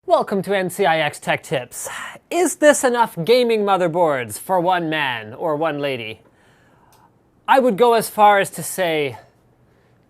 Welcome to NCIX Tech Tips. Is this enough gaming motherboards for one man or one lady? I would go as far as to say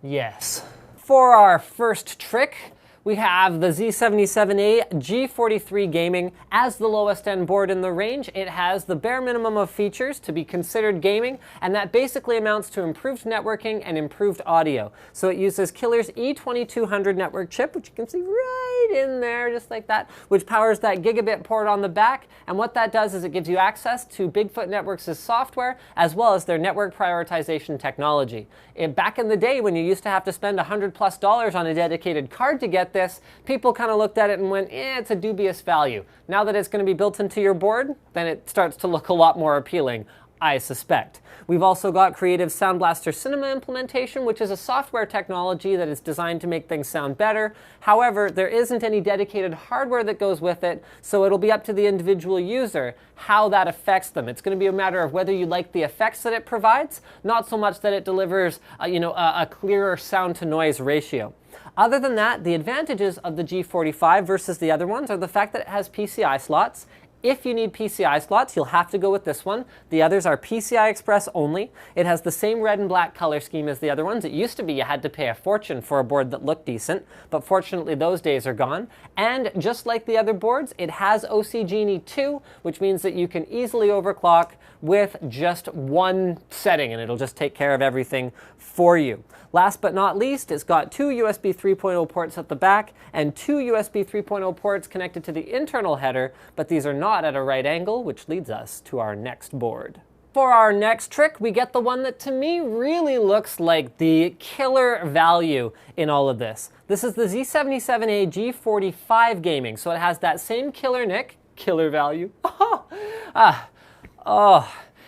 yes. For our first trick, we have the Z77A G43 Gaming as the lowest end board in the range. It has the bare minimum of features to be considered gaming, and that basically amounts to improved networking and improved audio. So it uses Killer's E2200 network chip, which you can see right in there, just like that, which powers that gigabit port on the back. And what that does is it gives you access to Bigfoot Networks' software, as well as their network prioritization technology. Back in the day, when you used to have to spend $100+ on a dedicated card to get this, people kind of looked at it and went, it's a dubious value. Now that it's going to be built into your board, then it starts to look a lot more appealing, I suspect. We've also got Creative Sound Blaster Cinema implementation, which is a software technology that is designed to make things sound better. However, there isn't any dedicated hardware that goes with it, so it'll be up to the individual user how that affects them. It's going to be a matter of whether you like the effects that it provides, not so much that it delivers a clearer sound to noise ratio. Other than that, the advantages of the G45 versus the other ones are the fact that it has PCI slots. If you need PCI slots, you'll have to go with this one. The others are PCI Express only. It has the same red and black color scheme as the other ones. It used to be you had to pay a fortune for a board that looked decent, but fortunately those days are gone. And just like the other boards, it has OC Genie 2, which means that you can easily overclock with just one setting, and it'll just take care of everything for you. Last but not least, it's got two USB 3.0 ports at the back and two USB 3.0 ports connected to the internal header, but these are not at a right angle, which leads us to our next board. For our next trick, we get the one that to me really looks like the killer value in all of this. This is the Z77A G45 Gaming, so it has that same killer nick, killer value.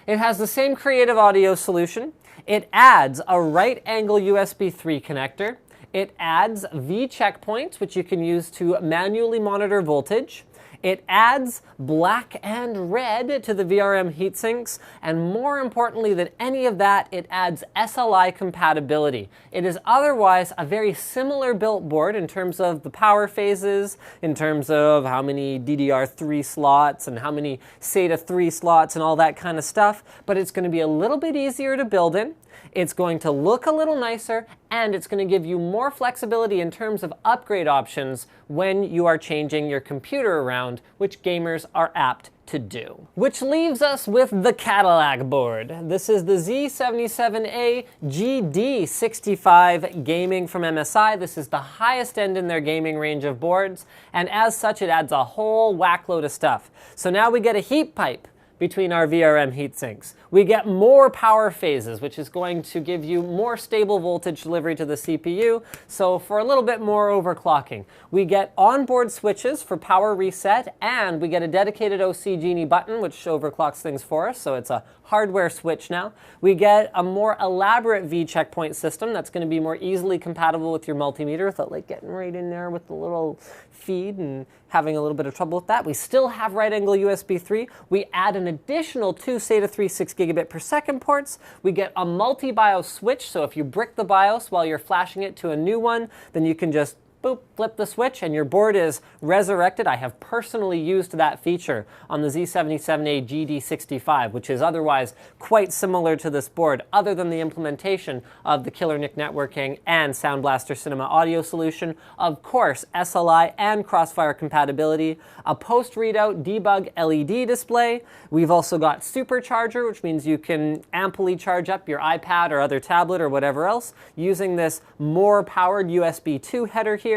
It has the same creative audio solution. It adds a right angle USB 3 connector. It adds V checkpoints, which you can use to manually monitor voltage. It adds black and red to the VRM heatsinks, and more importantly than any of that, it adds SLI compatibility. It is otherwise a very similar built board in terms of the power phases, in terms of how many DDR3 slots and how many SATA 3 slots and all that kind of stuff, but it's going to be a little bit easier to build in. It's going to look a little nicer, and it's going to give you more flexibility in terms of upgrade options when you are changing your computer around, which gamers are apt to do. Which leaves us with the Cadillac board. This is the Z77A GD65 Gaming from MSI. This is the highest end in their gaming range of boards, and as such it adds a whole whack load of stuff. So now we get a heat pipe between our VRM heatsinks. We get more power phases, which is going to give you more stable voltage delivery to the CPU, so for a little bit more overclocking. We get onboard switches for power reset, and we get a dedicated OC Genie button, which overclocks things for us, so it's a hardware switch now. We get a more elaborate V checkpoint system that's going to be more easily compatible with your multimeter without like getting right in there with the little feed and having a little bit of trouble with that. We still have right angle USB 3. We add an additional two SATA 3 6 gigabit per second ports. We get a multi-BIOS switch, so if you brick the BIOS while you're flashing it to a new one, then you can just boop, flip the switch and your board is resurrected. I have personally used that feature on the Z77A GD65, which is otherwise quite similar to this board, other than the implementation of the Killer NIC networking and Sound Blaster Cinema audio solution. Of course, SLI and Crossfire compatibility, a post-readout debug LED display. We've also got supercharger, which means you can amply charge up your iPad or other tablet or whatever else using this more powered USB 2 header here.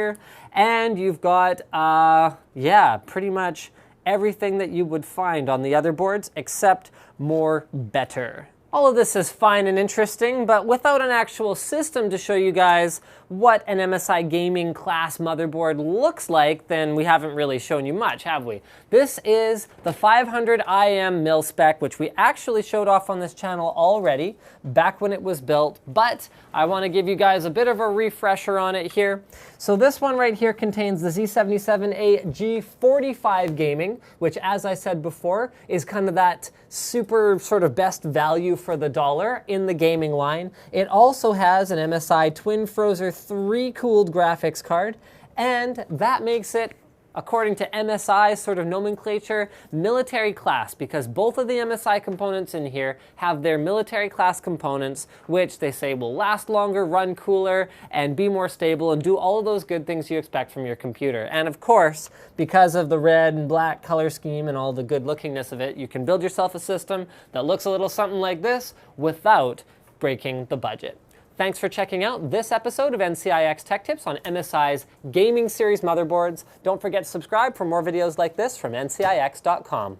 And you've got, pretty much everything that you would find on the other boards, except more better. All of this is fine and interesting, but without an actual system to show you guys what an MSI gaming class motherboard looks like, then we haven't really shown you much, have we? This is the 500 IM mil spec, which we actually showed off on this channel already, back when it was built, but I want to give you guys a bit of a refresher on it here. So this one right here contains the Z77A G45 Gaming, which, as I said before, is kind of that super sort of best value for the dollar in the gaming line. It also has an MSI Twin Frozer 3 cooled graphics card, and that makes it According to MSI sort of nomenclature, military class, because both of the MSI components in here have their military class components, which they say will last longer, run cooler, and be more stable, and do all of those good things you expect from your computer. And of course, because of the red and black color scheme and all the good lookingness of it, you can build yourself a system that looks a little something like this without breaking the budget. Thanks for checking out this episode of NCIX Tech Tips on MSI's gaming series motherboards. Don't forget to subscribe for more videos like this from ncix.com.